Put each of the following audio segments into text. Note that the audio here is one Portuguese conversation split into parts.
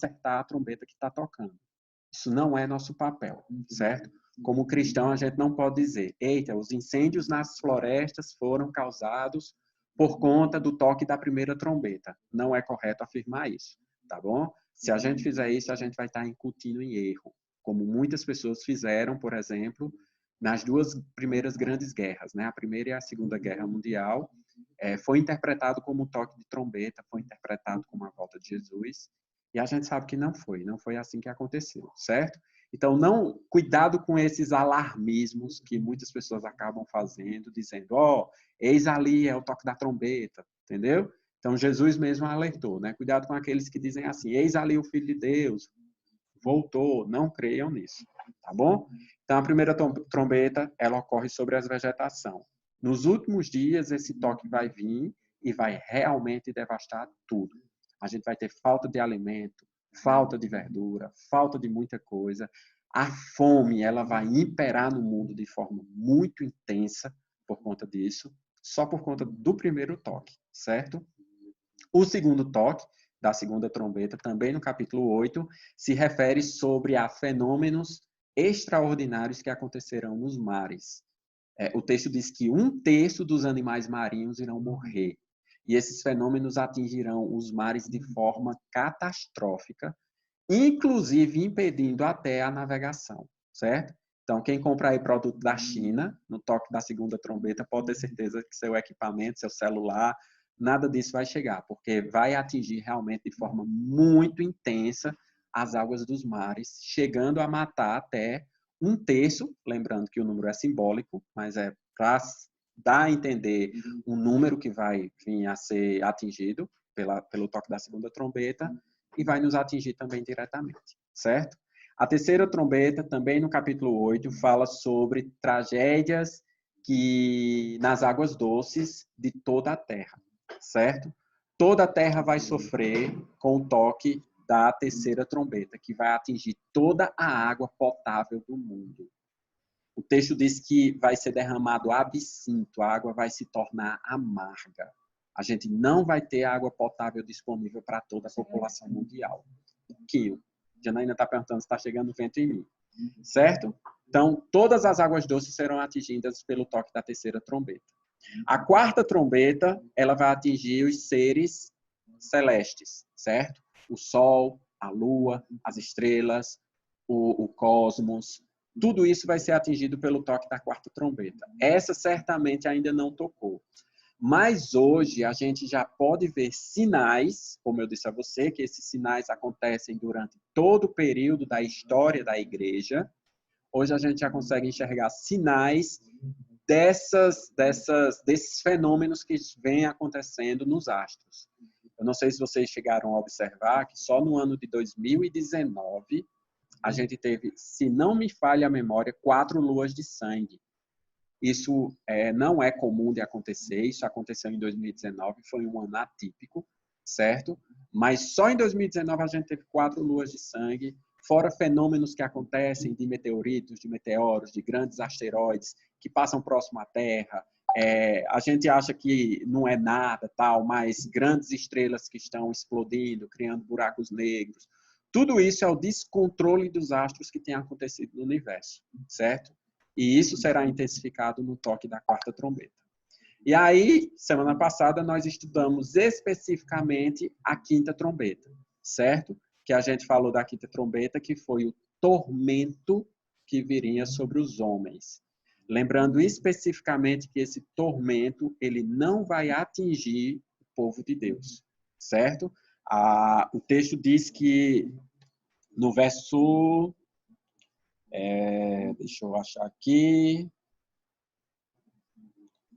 acertar a trombeta que está tocando. Isso não é nosso papel, certo? Como cristão, a gente não pode dizer, eita, os incêndios nas florestas foram causados por conta do toque da primeira trombeta. Não é correto afirmar isso, tá bom? Se a gente fizer isso, a gente vai estar incutindo em erro, como muitas pessoas fizeram, por exemplo, nas duas primeiras grandes guerras, né? A Primeira e a Segunda Guerra Mundial, foi interpretado como toque de trombeta, foi interpretado como a volta de Jesus, e a gente sabe que não foi assim que aconteceu, certo? Então, cuidado com esses alarmismos que muitas pessoas acabam fazendo, dizendo, eis ali é o toque da trombeta, entendeu? Então, Jesus mesmo alertou, né? Cuidado com aqueles que dizem assim, eis ali o Filho de Deus, voltou, não creiam nisso, tá bom? Então, a primeira trombeta, ela ocorre sobre a vegetação. Nos últimos dias, esse toque vai vir e vai realmente devastar tudo. A gente vai ter falta de alimento, falta de verdura, falta de muita coisa. A fome, ela vai imperar no mundo de forma muito intensa por conta disso, só por conta do primeiro toque, certo? O segundo toque, da segunda trombeta, também no capítulo 8, se refere sobre a fenômenos extraordinários que acontecerão nos mares. O texto diz que 1/3 dos animais marinhos irão morrer. E esses fenômenos atingirão os mares de forma catastrófica, inclusive impedindo até a navegação, certo? Então, quem comprar aí produto da China, no toque da segunda trombeta, pode ter certeza que seu equipamento, seu celular, nada disso vai chegar, porque vai atingir realmente de forma muito intensa as águas dos mares, chegando a matar até 1/3, lembrando que o número é simbólico, mas é para dar a entender um número que vai vir a ser atingido pelo toque da segunda trombeta, e vai nos atingir também diretamente, certo? A terceira trombeta, também no capítulo 8, fala sobre tragédias nas águas doces de toda a terra, certo? Toda a terra vai sofrer com o toque da terceira trombeta, que vai atingir toda a água potável do mundo. O texto diz que vai ser derramado absinto, a água vai se tornar amarga. A gente não vai ter água potável disponível para toda a população mundial. Pouquinho. Janaína está perguntando se está chegando vento em mim. Certo? Então, todas as águas doces serão atingidas pelo toque da terceira trombeta. A quarta trombeta, ela vai atingir os seres celestes, certo? O Sol, a Lua, as estrelas, o cosmos. Tudo isso vai ser atingido pelo toque da quarta trombeta. Essa certamente ainda não tocou. Mas hoje a gente já pode ver sinais, como eu disse a você, que esses sinais acontecem durante todo o período da história da igreja. Hoje a gente já consegue enxergar sinais desses fenômenos que vêm acontecendo nos astros. Eu não sei se vocês chegaram a observar que só no ano de 2019 a gente teve, se não me falha a memória, 4 luas de sangue. Isso não é comum de acontecer, isso aconteceu em 2019, foi um ano atípico, certo? Mas só em 2019 a gente teve 4 luas de sangue, fora fenômenos que acontecem de meteoritos, de meteoros, de grandes asteroides que passam próximo à Terra. A gente acha que não é nada, tal, mas grandes estrelas que estão explodindo, criando buracos negros. Tudo isso é o descontrole dos astros que tem acontecido no universo, certo? E isso será intensificado no toque da quarta trombeta. E aí, semana passada, nós estudamos especificamente a quinta trombeta, certo? Que a gente falou da quinta trombeta, que foi o tormento que viria sobre os homens. Lembrando especificamente que esse tormento, ele não vai atingir o povo de Deus, certo? O texto diz que no verso... deixa eu achar aqui.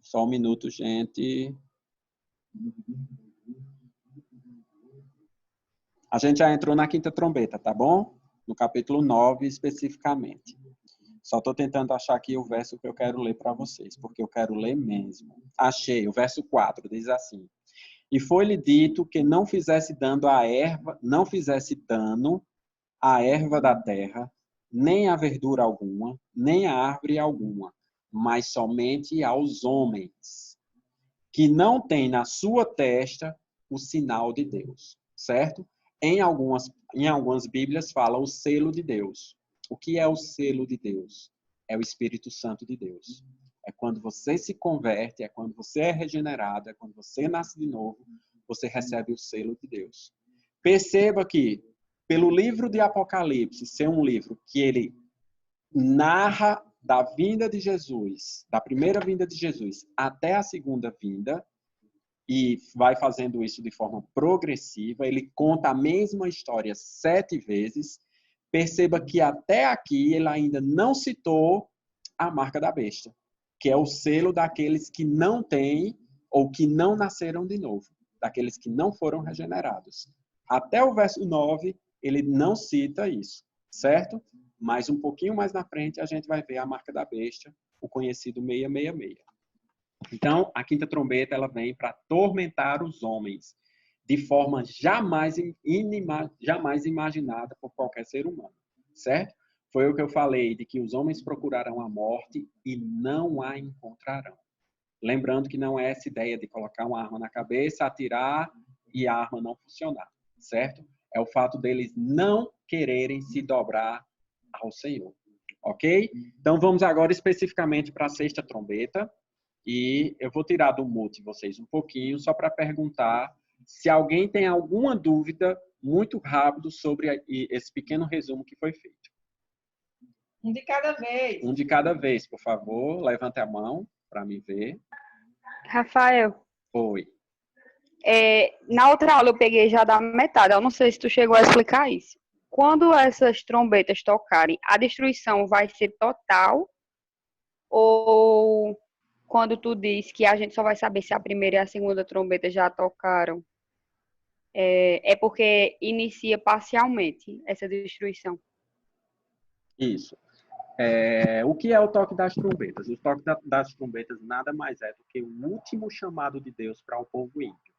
Só um minuto, gente. A gente já entrou na quinta trombeta, tá bom? No capítulo 9, especificamente. Só estou tentando achar aqui o verso que eu quero ler para vocês, porque eu quero ler mesmo. Achei, o verso 4, diz assim: E foi-lhe dito que não fizesse dano à erva da terra, nem a verdura alguma, nem a árvore alguma, mas somente aos homens, que não têm na sua testa o sinal de Deus, certo? em algumas Bíblias fala o selo de Deus. O que é o selo de Deus? É o Espírito Santo de Deus. É quando você se converte, é quando você é regenerado, é quando você nasce de novo, você recebe o selo de Deus. Perceba que, pelo livro de Apocalipse ser um livro que ele narra da vinda de Jesus, da primeira vinda de Jesus até a segunda vinda, e vai fazendo isso de forma progressiva, ele conta a mesma história 7 vezes. Perceba que até aqui ele ainda não citou a marca da besta, que é o selo daqueles que não têm ou que não nasceram de novo, daqueles que não foram regenerados. Até o verso 9, ele não cita isso, certo? Mas um pouquinho mais na frente a gente vai ver a marca da besta, o conhecido 666. Então, a quinta trombeta ela vem para atormentar os homens de forma jamais imaginada por qualquer ser humano, certo? Foi o que eu falei, de que os homens procurarão a morte e não a encontrarão. Lembrando que não é essa ideia de colocar uma arma na cabeça, atirar e a arma não funcionar, certo? É o fato deles não quererem se dobrar ao Senhor, ok? Então, vamos agora especificamente para a sexta trombeta. E eu vou tirar do mute vocês um pouquinho, só para perguntar se alguém tem alguma dúvida, muito rápido, sobre esse pequeno resumo que foi feito. Um de cada vez. Um de cada vez, por favor. Levante a mão para me ver. Rafael, Oi. na outra aula eu peguei já da metade. Eu não sei se tu chegou a explicar isso. Quando essas trombetas tocarem, a destruição vai ser total? Ou quando tu diz que a gente só vai saber se a primeira e a segunda trombeta já tocaram, é porque inicia parcialmente essa destruição? Isso. O que é o toque das trombetas? O toque das trombetas nada mais é do que o último chamado de Deus para o povo ímpio.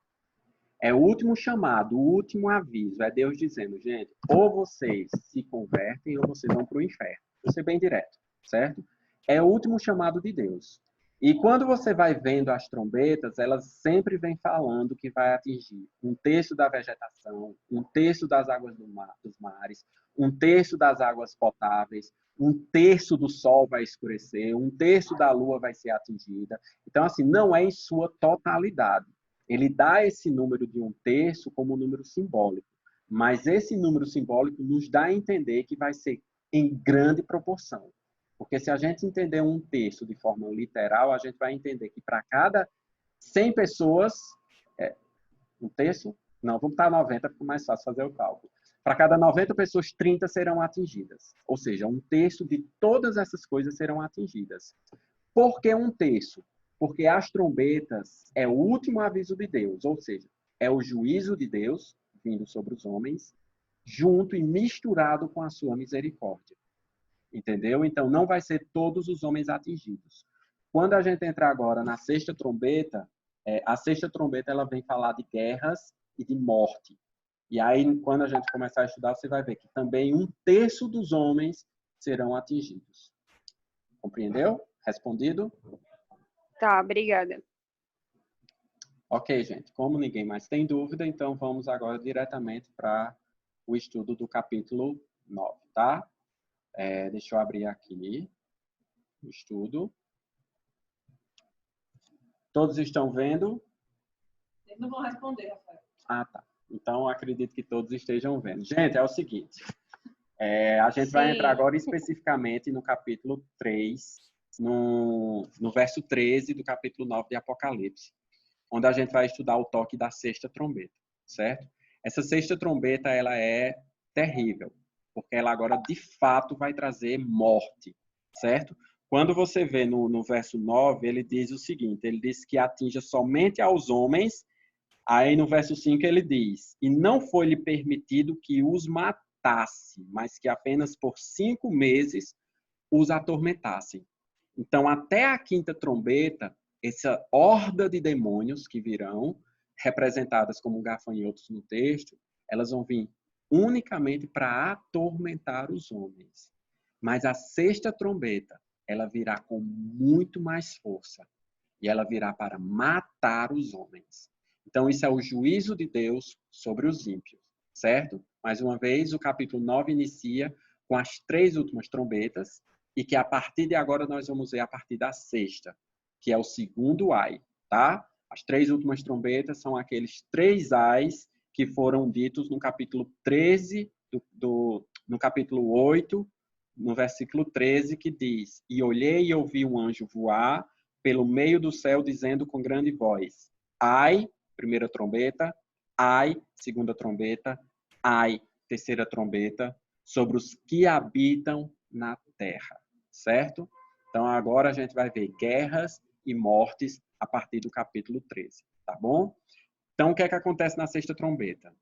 É o último chamado, o último aviso. É Deus dizendo, gente, ou vocês se convertem ou vocês vão para o inferno. Vou ser bem direto, certo? É o último chamado de Deus. E quando você vai vendo as trombetas, elas sempre vêm falando que vai atingir 1/3 da vegetação, 1/3 das águas dos mares, 1/3 das águas potáveis, 1/3 do sol vai escurecer, 1/3 da lua vai ser atingida. Então, assim, não é em sua totalidade. Ele dá esse número de 1/3 como um número simbólico, mas esse número simbólico nos dá a entender que vai ser em grande proporção. Porque se a gente entender 1/3 de forma literal, a gente vai entender que para cada 100 pessoas, 1/3? Não, vamos botar 90, fica mais fácil fazer o cálculo. Para cada 90 pessoas, 30 serão atingidas. Ou seja, 1/3 de todas essas coisas serão atingidas. Por que 1/3? Porque as trombetas é o último aviso de Deus, ou seja, é o juízo de Deus vindo sobre os homens, junto e misturado com a sua misericórdia. Entendeu? Então, não vai ser todos os homens atingidos. Quando a gente entrar agora na sexta trombeta, a sexta trombeta ela vem falar de guerras e de morte. E aí, quando a gente começar a estudar, você vai ver que também 1/3 dos homens serão atingidos. Compreendeu? Respondido? Tá, obrigada. Ok, gente. Como ninguém mais tem dúvida, então vamos agora diretamente para o estudo do capítulo 9, tá? Deixa eu abrir aqui o estudo. Todos estão vendo? Eles não vão responder, Rafael. Ah, tá. Então, acredito que todos estejam vendo. Gente, é o seguinte. A gente vai entrar agora especificamente no capítulo 3, no verso 13 do capítulo 9 de Apocalipse, onde a gente vai estudar o toque da sexta trombeta, certo? Essa sexta trombeta, ela é terrível, porque ela agora, de fato, vai trazer morte, certo? Quando você vê no verso 9, ele diz o seguinte, ele diz que atinja somente aos homens, aí no verso 5 ele diz, e não foi-lhe permitido que os matasse, mas que apenas por 5 meses os atormentassem. Então, até a quinta trombeta, essa horda de demônios que virão, representadas como gafanhotos no texto, elas vão vir unicamente para atormentar os homens. Mas a sexta trombeta, ela virá com muito mais força. E ela virá para matar os homens. Então, isso é o juízo de Deus sobre os ímpios, certo? Mais uma vez, o capítulo 9 inicia com as 3 últimas trombetas, e que a partir de agora nós vamos ver a partir da 6ª, que é o segundo ai, tá? As 3 últimas trombetas são aqueles 3 ais que foram ditos no capítulo 13, no capítulo 8, no versículo 13, que diz: E olhei e ouvi um anjo voar pelo meio do céu, dizendo com grande voz: Ai, primeira trombeta, ai, segunda trombeta, ai, terceira trombeta, sobre os que habitam na terra. Certo? Então, agora a gente vai ver guerras e mortes a partir do capítulo 13, tá bom? Então, o que é que acontece na 6ª trombeta?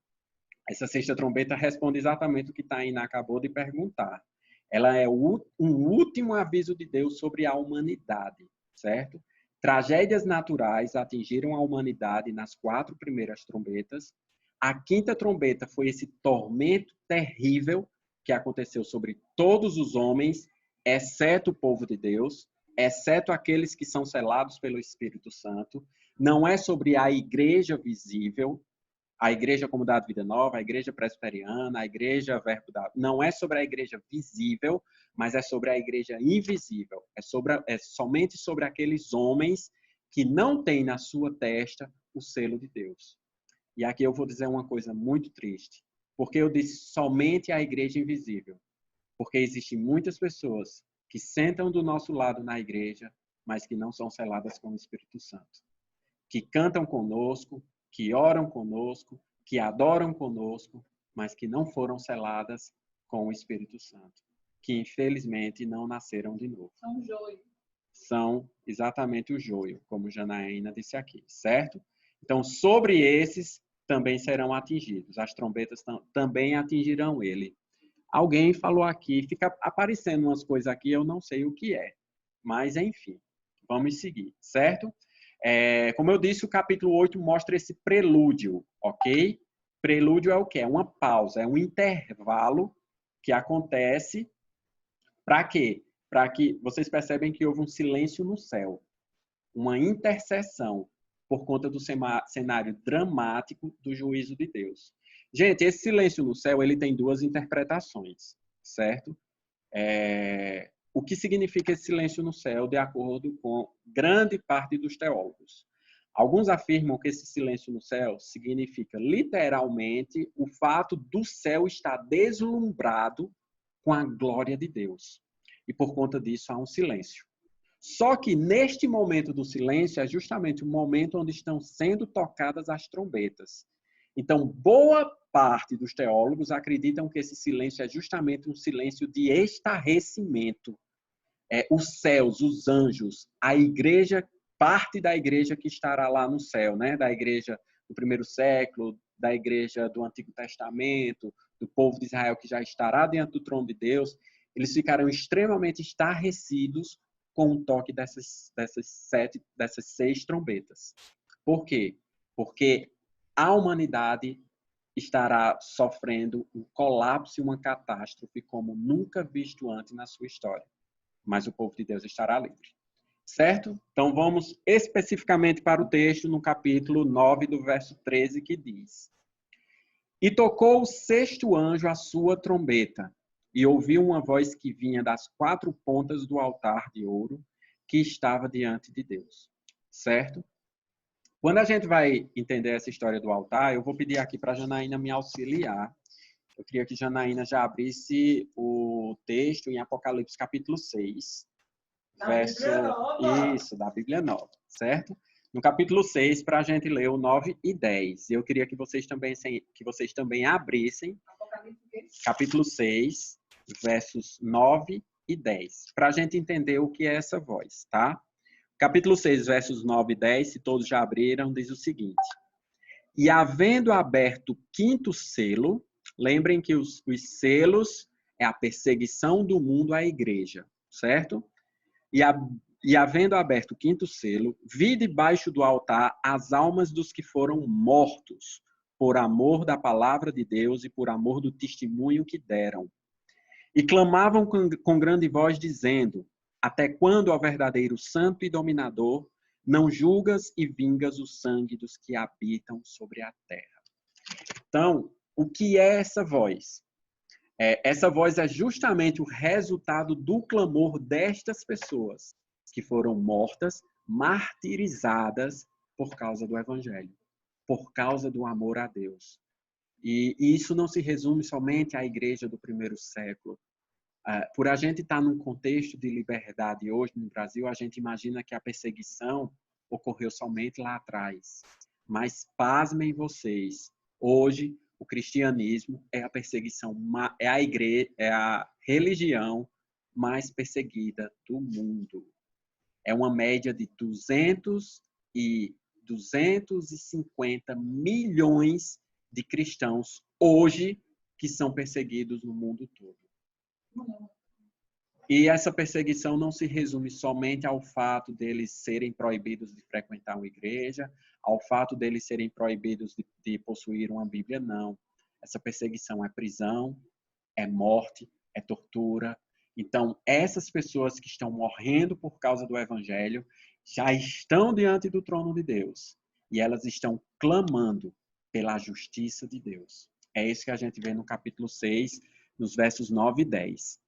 Essa 6ª trombeta responde exatamente o que Tainá acabou de perguntar. Ela é um último aviso de Deus sobre a humanidade, certo? Tragédias naturais atingiram a humanidade nas 4 primeiras trombetas. A 5ª trombeta foi esse tormento terrível que aconteceu sobre todos os homens, exceto o povo de Deus, exceto aqueles que são selados pelo Espírito Santo. Não é sobre a igreja visível, a igreja Comunidade Vida Nova, a igreja presbiteriana, a igreja Verbo da... Não é sobre a igreja visível, mas é sobre a igreja invisível. É somente sobre aqueles homens que não têm na sua testa o selo de Deus. E aqui eu vou dizer uma coisa muito triste. Porque eu disse somente a igreja invisível. Porque existem muitas pessoas que sentam do nosso lado na igreja, mas que não são seladas com o Espírito Santo. Que cantam conosco, que oram conosco, que adoram conosco, mas que não foram seladas com o Espírito Santo. Que, infelizmente, não nasceram de novo. São joio. São exatamente o joio, como Janaína disse aqui, certo? Então, sobre esses também serão atingidos. As trombetas também atingirão ele. Alguém falou aqui, fica aparecendo umas coisas aqui, eu não sei o que é. Mas, enfim, vamos seguir, certo? Como eu disse, o capítulo 8 mostra esse prelúdio, ok? Prelúdio é o quê? É uma pausa, é um intervalo que acontece para quê? Para que vocês percebem que houve um silêncio no céu, uma intercessão por conta do cenário dramático do juízo de Deus. Gente, esse silêncio no céu, ele tem 2 interpretações, certo? O que significa esse silêncio no céu, de acordo com grande parte dos teólogos? Alguns afirmam que esse silêncio no céu significa literalmente o fato do céu estar deslumbrado com a glória de Deus. E por conta disso há um silêncio. Só que neste momento do silêncio é justamente o momento onde estão sendo tocadas as trombetas. Então, boa parte dos teólogos acreditam que esse silêncio é justamente um silêncio de estarrecimento. Os céus, os anjos, a igreja, parte da igreja que estará lá no céu, né? Da igreja do primeiro século, da igreja do Antigo Testamento, do povo de Israel que já estará diante do trono de Deus, eles ficarão extremamente estarrecidos com o toque dessas 6 trombetas. Por quê? Porque a humanidade estará sofrendo um colapso e uma catástrofe como nunca visto antes na sua história. Mas o povo de Deus estará livre. Certo? Então vamos especificamente para o texto no capítulo 9, do verso 13, que diz: E tocou o 6º anjo a sua trombeta, e ouviu uma voz que vinha das 4 pontas do altar de ouro que estava diante de Deus. Certo? Quando a gente vai entender essa história do altar, eu vou pedir aqui para a Janaína me auxiliar. Eu queria que Janaína já abrisse o texto em Apocalipse capítulo 6. Verso... Isso, da Bíblia Nova, certo? No capítulo 6, para a gente ler o 9 e 10. Eu queria que vocês também abrissem capítulo 6, versos 9 e 10, para a gente entender o que é essa voz, tá? Capítulo 6, versos 9 e 10, se todos já abriram, diz o seguinte: E havendo aberto o 5º selo, lembrem que os selos é a perseguição do mundo à igreja, certo? E havendo aberto o 5º selo, vi debaixo do altar as almas dos que foram mortos, por amor da palavra de Deus e por amor do testemunho que deram. E clamavam com grande voz, dizendo: Até quando, ó verdadeiro santo e dominador, não julgas e vingas o sangue dos que habitam sobre a terra? Então, o que é essa voz? Essa voz é justamente o resultado do clamor destas pessoas que foram mortas, martirizadas por causa do Evangelho, por causa do amor a Deus. E isso não se resume somente à igreja do primeiro século. Por a gente estar num contexto de liberdade hoje no Brasil, a gente imagina que a perseguição ocorreu somente lá atrás. Mas pasmem vocês, hoje o cristianismo é a perseguição, é a igreja, é a religião mais perseguida do mundo. É uma média de 250 milhões de cristãos hoje que são perseguidos no mundo todo. E essa perseguição não se resume somente ao fato deles serem proibidos de frequentar uma igreja, ao fato deles serem proibidos de possuir uma Bíblia, não. Essa perseguição é prisão, é morte, é tortura. Então, essas pessoas que estão morrendo por causa do Evangelho já estão diante do trono de Deus. E elas estão clamando pela justiça de Deus. É isso que a gente vê no capítulo 6, nos versos 9 e 10.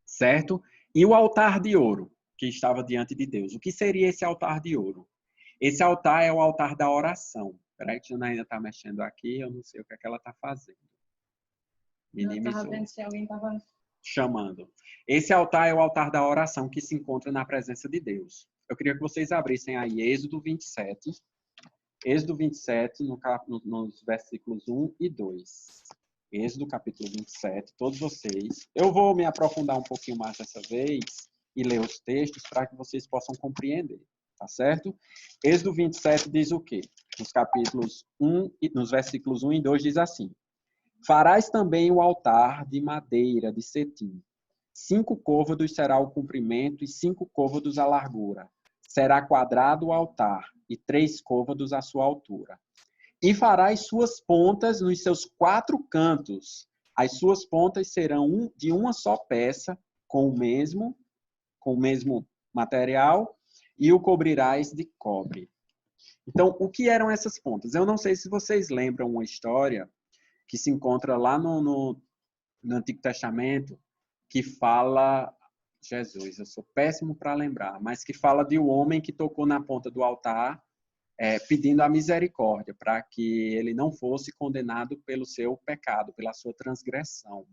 Certo? E o altar de ouro que estava diante de Deus. O que seria esse altar de ouro? Esse altar é o altar da oração. Espera que a Janaína está mexendo aqui, eu não sei o que é que ela está fazendo. Minimizou. Eu estava vendo se alguém estava chamando. Esse altar é o altar da oração que se encontra na presença de Deus. Eu queria que vocês abrissem aí Êxodo 27. Êxodo 27, nos versículos 1 e 2. Êxodo, capítulo 27, todos vocês. Eu vou me aprofundar um pouquinho mais dessa vez e ler os textos para que vocês possam compreender, tá certo? Êxodo 27 diz o quê? Nos versículos 1 e 2 diz assim: farás também o altar de madeira de cetim. 5 côvados será o comprimento e 5 côvados a largura. Será quadrado o altar e 3 côvados a sua altura. E farás suas pontas nos seus 4 cantos. As suas pontas serão de uma só peça, com o mesmo material, e o cobrirás de cobre. Então, o que eram essas pontas? Eu não sei se vocês lembram uma história que se encontra lá no Antigo Testamento, que fala... Jesus, eu sou péssimo para lembrar, mas que fala de um homem que tocou na ponta do altar, pedindo a misericórdia, para que ele não fosse condenado pelo seu pecado, pela sua transgressão.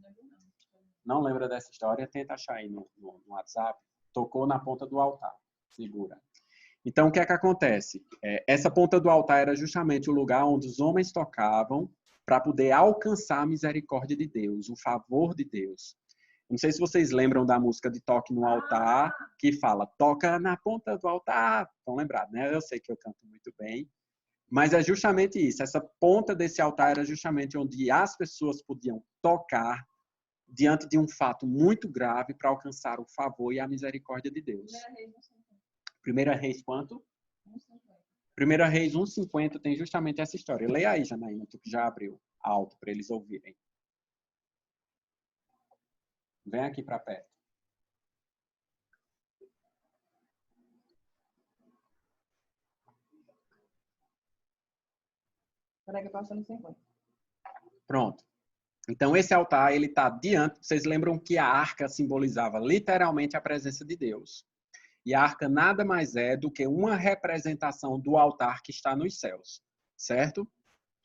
Não lembra dessa história? Tenta achar aí no WhatsApp. Tocou na ponta do altar. Segura. Então, o que é que acontece? Essa ponta do altar era justamente o lugar onde os homens tocavam para poder alcançar a misericórdia de Deus, o favor de Deus. Não sei se vocês lembram da música de Toque no Altar, que fala, toca na ponta do altar. Estão lembrados, né? Eu sei que eu canto muito bem. Mas é justamente isso. Essa ponta desse altar era justamente onde as pessoas podiam tocar diante de um fato muito grave para alcançar o favor e a misericórdia de Deus. 1 Reis quanto? 1 Reis 1,50 tem justamente essa história. Leia aí, Janaína, tu que já abriu alto para eles ouvirem. Vem aqui para perto. Peraí que eu passo no 50. Pronto. Então, esse altar, ele está diante... Vocês lembram que a arca simbolizava literalmente a presença de Deus. E a arca nada mais é do que uma representação do altar que está nos céus. Certo?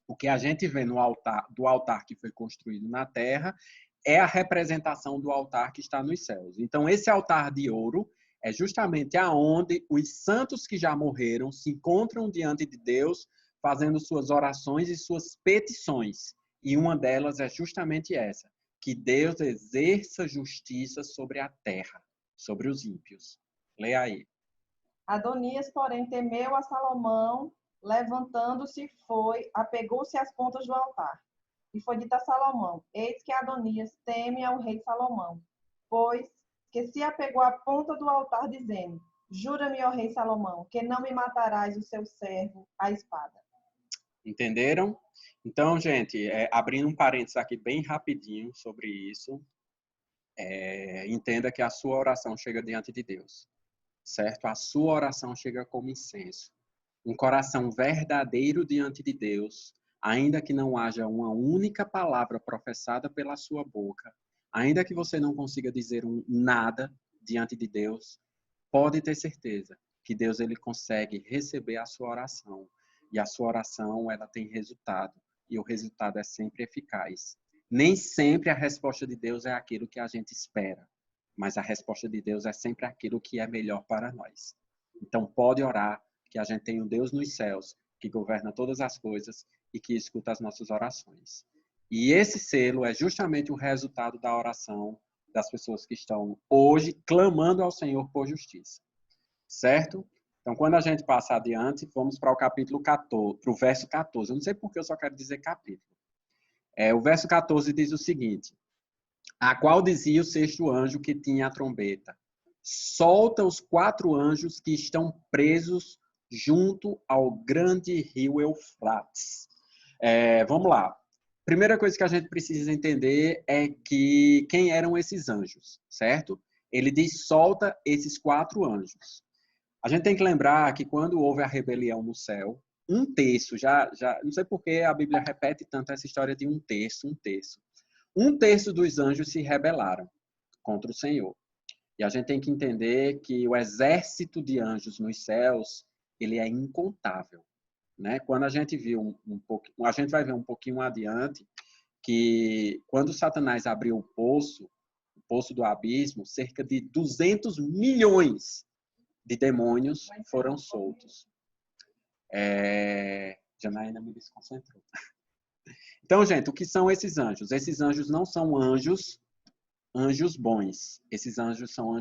O que a gente vê no altar, do altar que foi construído na terra, é a representação do altar que está nos céus. Então, esse altar de ouro é justamente aonde os santos que já morreram se encontram diante de Deus, fazendo suas orações e suas petições. E uma delas é justamente essa, que Deus exerça justiça sobre a terra, sobre os ímpios. Leia aí. Adonias, porém, temeu a Salomão, levantando-se, apegou-se às pontas do altar. E foi dito a Salomão, eis que Adonias teme ao rei Salomão, pois que se apegou à ponta do altar, dizendo, jura-me, ó rei Salomão, que não me matarás o seu servo à espada. Entenderam? Então, gente, abrindo um parênteses aqui bem rapidinho sobre isso, entenda que a sua oração chega diante de Deus, certo? A sua oração chega como incenso. Um coração verdadeiro diante de Deus ainda que não haja uma única palavra professada pela sua boca, ainda que você não consiga dizer nada diante de Deus, pode ter certeza que Deus ele consegue receber a sua oração. E a sua oração ela tem resultado. E o resultado é sempre eficaz. Nem sempre a resposta de Deus é aquilo que a gente espera. Mas a resposta de Deus é sempre aquilo que é melhor para nós. Então pode orar que a gente tem um Deus nos céus que governa todas as coisas e que escuta as nossas orações. E esse selo é justamente o resultado da oração das pessoas que estão hoje clamando ao Senhor por justiça. Certo? Então, quando a gente passa adiante, vamos para o capítulo 14, para o verso 14. Eu não sei por que eu só quero dizer capítulo. O verso 14 diz o seguinte: a qual dizia o sexto anjo que tinha a trombeta: solta os 4 anjos que estão presos junto ao grande rio Eufrates. Vamos lá. Primeira coisa que a gente precisa entender é que quem eram esses anjos, certo? Ele diz: solta esses 4 anjos. A gente tem que lembrar que quando houve a rebelião no céu, um terço, não sei por que a Bíblia repete tanto essa história de um terço. Um terço dos anjos se rebelaram contra o Senhor. E a gente tem que entender que o exército de anjos nos céus, ele é incontável, né? Quando a gente viu a gente vai ver um pouquinho adiante que quando Satanás abriu o poço do abismo, cerca de 200 milhões de demônios foram soltos. Janaína me desconcentrou. Então, gente, o que são esses anjos? Esses anjos não são anjos bons. Esses anjos são